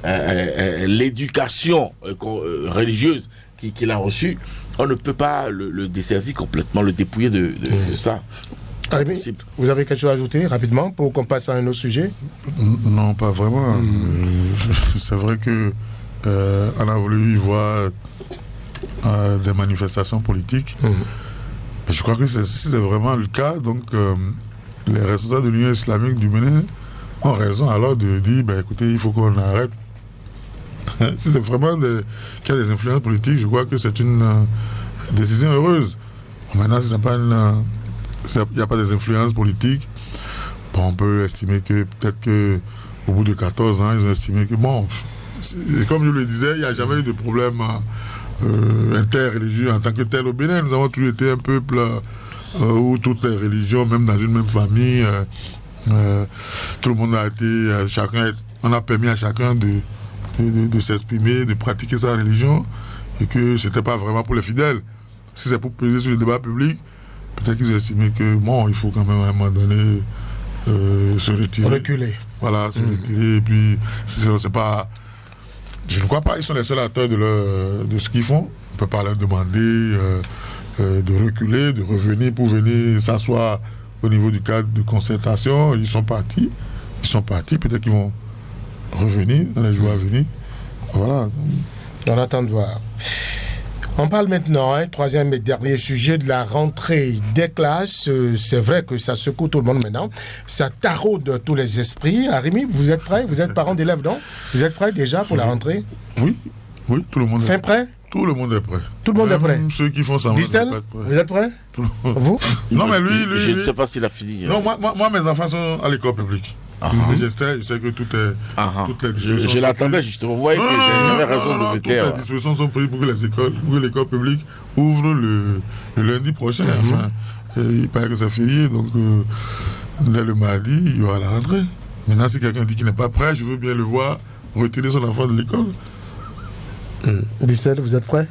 l'éducation religieuse qu'il a reçue. On ne peut pas le dessaisir complètement, le dépouiller de ça. Rémi, vous avez quelque chose à ajouter rapidement pour qu'on passe à un autre sujet? Non, pas vraiment. C'est vrai que on a voulu y voir des manifestations politiques. Mais je crois que si c'est vraiment le cas, donc les responsables de l'Union islamique du Bénin ont raison alors de dire, écoutez, il faut qu'on arrête. Si c'est vraiment qu'il y a des influences politiques, je crois que c'est une décision heureuse. Maintenant, si c'est pas il n'y a pas des influences politiques, on peut estimer que peut-être qu'au bout de 14 ans, ils ont estimé que, comme je le disais, il n'y a jamais eu de problème interreligieux en tant que tel au Bénin. Nous avons toujours été un peuple où toutes les religions, même dans une même famille, tout le monde a été, on a permis à chacun de s'exprimer, de pratiquer sa religion, et que ce n'était pas vraiment pour les fidèles. Si c'est pour peser sur le débat public, peut-être qu'ils ont estimé que, il faut quand même à un moment donné se retirer. Reculer. Voilà, se retirer. Et puis, c'est pas... Je ne crois pas qu'ils sont les seuls acteurs de ce qu'ils font. On ne peut pas leur demander de reculer, de revenir pour venir s'asseoir au niveau du cadre de concertation. Ils sont partis. Peut-être qu'ils vont revenir dans les jours à venir. Voilà. On attend de voir. On parle maintenant, troisième et dernier sujet, de la rentrée des classes. C'est vrai que ça secoue tout le monde maintenant. Ça taraude tous les esprits. Rémi, vous êtes prêts? Vous êtes parents d'élèves, non? Vous êtes prêts déjà pour la rentrée? Oui, tout le monde est prêt. Tout le monde est prêt. Tout le monde est prêt. Même ceux qui font semblant d'être prêts. Vous êtes prêts? Vous? Non, mais lui... Je ne sais pas s'il a fini. Non, moi, mes enfants sont à l'école publique. Je sais que toutes les dispositions... Je l'attendais justement. Vous voyez que j'avais raison de me taire. Toutes les dispositions sont prises pour que l'école publique ouvre le lundi prochain. Enfin, il paraît que c'est férié, donc dès le mardi, il y aura la rentrée. Maintenant, si quelqu'un dit qu'il n'est pas prêt, je veux bien le voir retirer son enfant de l'école. Listel, vous êtes prêt?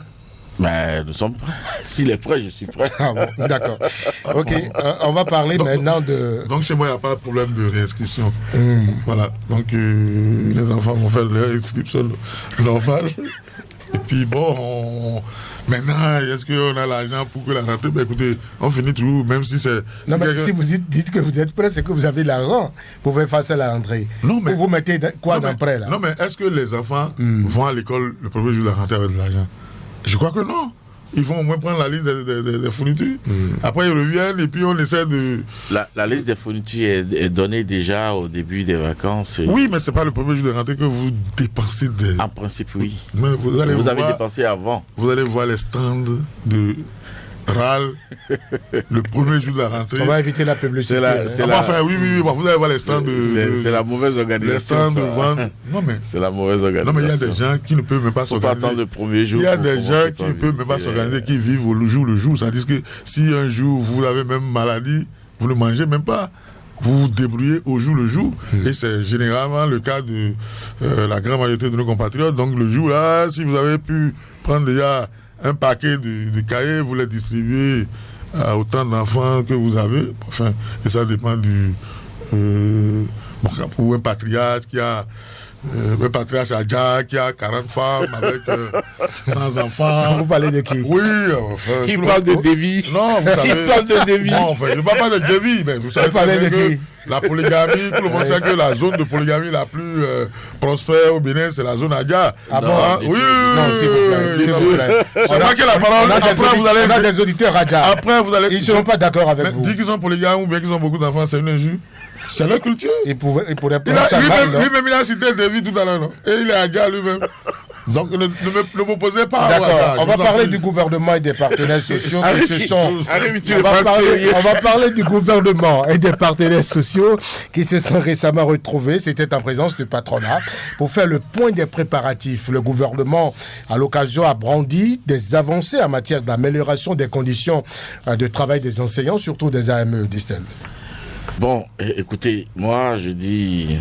Ben, nous sommes prêts. S'il est prêt, je suis prêt. Ah bon, d'accord. Ok, on va parler maintenant de... Donc chez moi, il n'y a pas de problème de réinscription. Voilà. Donc les enfants vont faire leur inscription normale. Et puis bon, maintenant, est-ce qu'on a l'argent pour que la rentrée... Ben écoutez, on finit toujours, même si c'est... Non, mais si vous dites que vous êtes prêt, c'est que vous avez l'argent pour faire face à la rentrée. Non, mais... Ou vous mettez quoi dans prêt, là? Non, mais est-ce que les enfants vont à l'école le premier jour de la rentrée avec de l'argent? Je crois que non. Ils vont au moins prendre la liste des fournitures. Après, ils reviennent et puis on essaie de... La liste des fournitures est donnée déjà au début des vacances. Oui, mais ce n'est pas le premier jour de rentrée que vous dépensez des... En principe, oui. Mais vous avez dépensé avant. Vous allez voir les stands de RAL le premier jour de la rentrée. On va éviter la publicité. Oui, vous allez voir les stands de... C'est la mauvaise organisation. Les stands de vente. Non, mais... C'est la mauvaise organisation. Non, mais il y a des gens qui ne peuvent même pas s'organiser. Faut pas attendre le premier jour. Il y a des gens qui ne peuvent même pas s'organiser, qui vivent au jour le jour. Ça dit que si un jour vous avez même maladie, vous ne mangez même pas. Vous vous débrouillez au jour le jour. Et c'est généralement le cas de la grande majorité de nos compatriotes. Donc le jour là, si vous avez pu prendre déjà un paquet de cahiers, vous les distribuez autant d'enfants que vous avez. Enfin, et ça dépend du... pour un patriarche qui a... un patriarche à Dja qui a 40 femmes avec 100 enfants. Vous parlez de qui? Oui, enfin... Il parle de Davy. Non, vous savez... Il parle de Davy. Non, enfin, je ne parle pas de Davy, mais vous savez que la polygamie, tout le monde sait que la zone de polygamie la plus prospère au Bénin, c'est la zone Adja. Ah bon? Oui, non, s'il vous plaît. C'est pas que la parole... Après, vous allez... On a des auditeurs Adja. Après, vous allez... Ils ne seront pas d'accord avec vous. Dire qu'ils sont polygames ou bien qu'ils ont beaucoup d'enfants, c'est une injure. C'est leur culture. Il pourrait prendre ça mal, lui-même, il a cité David tout à l'heure, non? Et il est Adja lui-même. Donc, ne m'opposez pas. D'accord. On va parler du gouvernement et des partenaires sociaux qui se sont... On va parler du gouvernement et des partenaires sociaux qui se sont récemment retrouvés. C'était en présence du patronat pour faire le point des préparatifs. Le gouvernement, à l'occasion, a brandi des avancées en matière d'amélioration des conditions de travail des enseignants, surtout des AME, disent-elles. Bon, écoutez, moi je dis,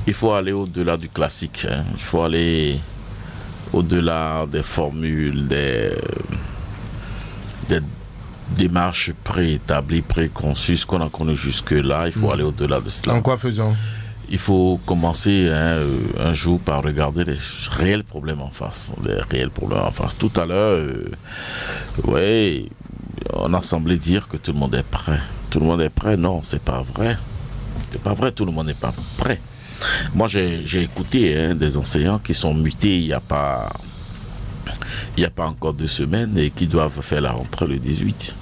il faut aller au-delà du classique. Il faut aller au-delà des formules, des démarches préétablies, préconçues, ce qu'on a connu jusque-là. Il faut aller au-delà de cela. En quoi faisant? Il faut commencer un jour par regarder les réels problèmes en face. Tout à l'heure, ouais, on a semblé dire que tout le monde est prêt. Tout le monde est prêt? Non, c'est pas vrai. C'est pas vrai, tout le monde n'est pas prêt. Moi, j'ai écouté des enseignants qui sont mutés il n'y a pas encore 2 semaines et qui doivent faire la rentrée le 18.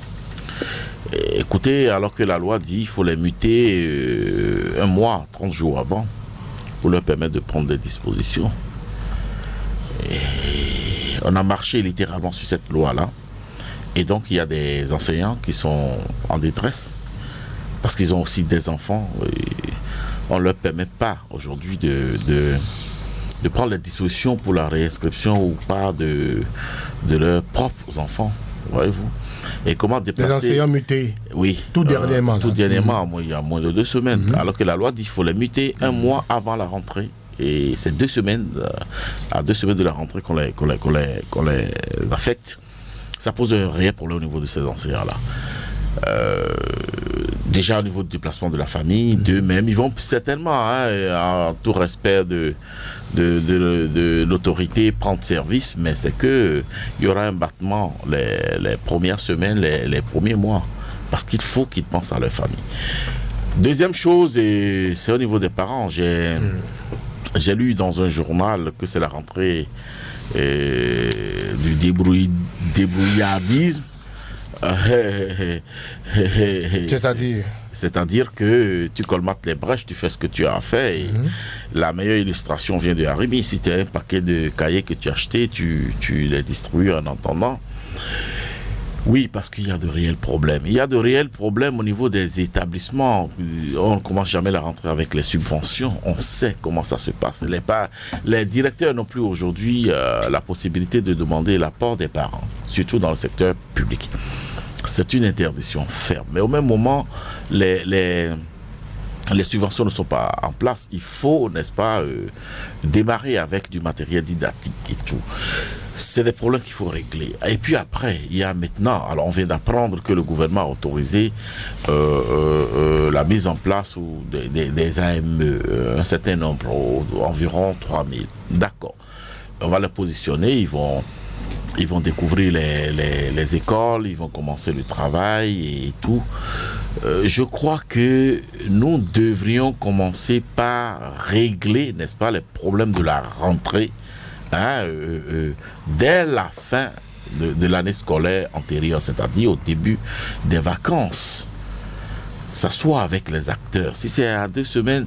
Écoutez, alors que la loi dit qu'il faut les muter 1 mois, 30 jours avant pour leur permettre de prendre des dispositions. Et on a marché littéralement sur cette loi-là. Et donc, il y a des enseignants qui sont en détresse parce qu'ils ont aussi des enfants. Et on ne leur permet pas aujourd'hui de prendre les dispositions pour la réinscription ou pas de leurs propres enfants. Voyez-vous. Et comment déplacer... Les enseignants mutés. Oui. Tout dernièrement. Tout dernièrement, il y a moins de 2 semaines. Alors que la loi dit qu'il faut les muter 1 mois avant la rentrée. Et c'est 2 semaines, à 2 semaines de la rentrée qu'on les affecte. Ça pose un réel problème au niveau de ces enseignants-là. Déjà au niveau du déplacement de la famille, d'eux-mêmes, ils vont certainement, en tout respect de l'autorité, prendre service, mais c'est que il y aura un battement les premières semaines, les premiers mois, parce qu'il faut qu'ils pensent à leur famille. Deuxième chose, c'est au niveau des parents. J'ai lu dans un journal que c'est la rentrée du débrouillardisme. C'est-à-dire que tu colmates les brèches, tu fais ce que tu as fait. Et la meilleure illustration vient de Harimi. Si tu as un paquet de cahiers que tu as achetés, tu les distribues en attendant. Oui, parce qu'il y a de réels problèmes. Il y a de réels problèmes au niveau des établissements. On ne commence jamais la rentrée avec les subventions. On sait comment ça se passe. Les directeurs n'ont plus aujourd'hui la possibilité de demander l'apport des parents, surtout dans le secteur public. C'est une interdiction ferme. Mais au même moment, les subventions ne sont pas en place. Il faut, n'est-ce pas, démarrer avec du matériel didactique et tout. C'est des problèmes qu'il faut régler. Et puis après, il y a maintenant, alors on vient d'apprendre que le gouvernement a autorisé la mise en place des AME, un certain nombre, environ 3000. D'accord. On va les positionner, ils vont découvrir les écoles, ils vont commencer le travail et tout. Je crois que nous devrions commencer par régler, n'est-ce pas, les problèmes de la rentrée dès la fin de l'année scolaire antérieure, c'est-à-dire au début des vacances. S'asseoir avec les acteurs. Si c'est à 2 semaines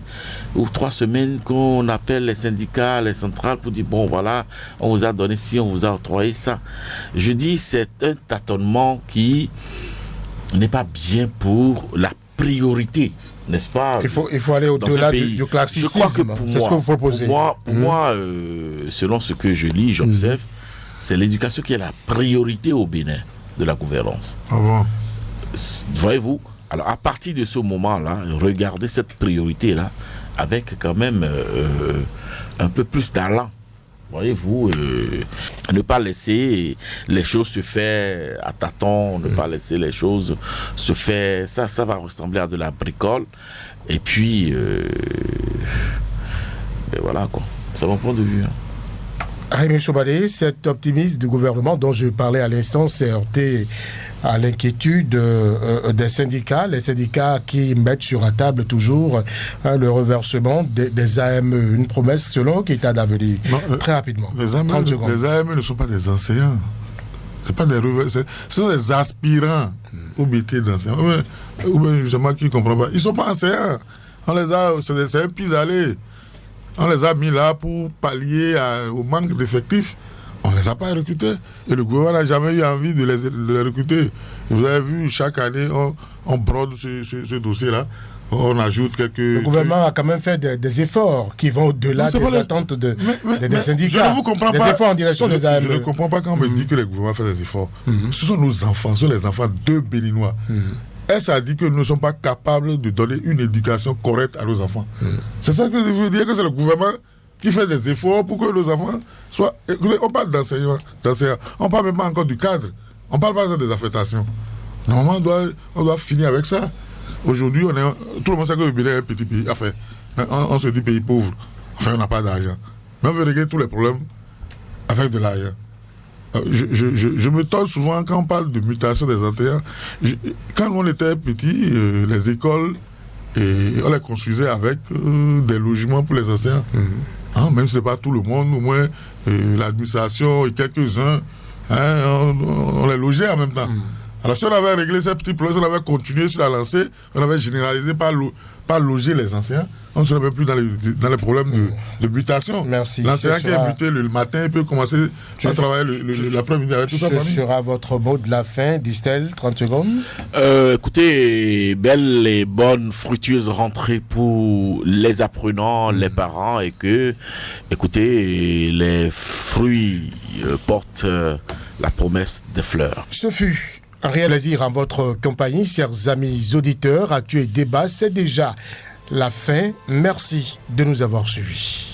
ou 3 semaines qu'on appelle les syndicats, les centrales pour dire bon voilà, on vous a donné ci, on vous a octroyé ça. Je dis c'est un tâtonnement qui n'est pas bien pour la priorité, n'est-ce pas? Il faut aller au-delà du classicisme. Je crois que pour c'est moi, ce que vous proposez. Pour moi, selon ce que je lis, j'observe, c'est l'éducation qui est la priorité au Bénin de la gouvernance. Ah bon? Voyez-vous? Alors, à partir de ce moment-là, regardez cette priorité-là avec quand même un peu plus d'allant. Voyez-vous, ne pas laisser les choses se faire à tâtons, ne pas laisser les choses se faire. Ça va ressembler à de la bricole. Et puis, et voilà quoi. C'est mon point de vue. Rémi Chobadé, cet optimisme du gouvernement dont je parlais à l'instant s'est heurté à l'inquiétude des syndicats, les syndicats qui mettent sur la table toujours le reversement des AME, une promesse selon qui est à l'avenir. Très rapidement. Les AME ne sont pas des enseignants. Ce sont des aspirants au métier d'enseignant. Ou bien justement qui ne comprennent pas. Ils ne sont pas enseignants. C'est un pis-aller. On les a mis là pour pallier au manque d'effectifs. On ne les a pas recrutés. Et le gouvernement n'a jamais eu envie de les recruter. Et vous avez vu, chaque année, on brode ce dossier-là. On ajoute quelques... Le gouvernement a quand même fait des efforts qui vont au-delà des attentes des syndicats. Je ne vous comprends pas. Des efforts en direction des AME. Je ne comprends pas quand on me dit que le gouvernement fait des efforts. Ce sont nos enfants, ce sont les enfants de Béninois. Est-ce à dire que nous ne sommes pas capables de donner une éducation correcte à nos enfants? C'est ça que je veux dire, que c'est le gouvernement qui fait des efforts pour que nos enfants soient... Écoutez, on parle d'enseignants. On parle même pas encore du cadre. On ne parle pas des affectations. Normalement, on doit finir avec ça. Aujourd'hui, tout le monde sait que le Bénin est un petit pays. Enfin, on se dit pays pauvre. Enfin, on n'a pas d'argent. Mais on veut régler tous les problèmes avec de l'argent. Je me tente souvent quand on parle de mutation des enseignants. Quand on était petit, les écoles, on les construisait avec des logements pour les enseignants. Même si ce n'est pas tout le monde, au moins l'administration et quelques-uns, on les logeait en même temps. Alors si on avait réglé ces petits problèmes, si on avait continué sur la lancée, on avait généralisé par loger les enseignants, on ne serait même plus dans les problèmes de mutation. Merci. L'enseignant qui est muté le matin, il peut commencer à travailler l'après-midi avec toute sa famille. Ce sera votre mot de la fin, Distel, 30 secondes. Écoutez, belle et bonne fructueuse rentrée pour les apprenants, les parents, et que, écoutez, les fruits portent la promesse des fleurs. Ce fut un réel plaisir en votre compagnie, chers amis auditeurs. Actu et débat, c'est déjà la fin. Merci de nous avoir suivis.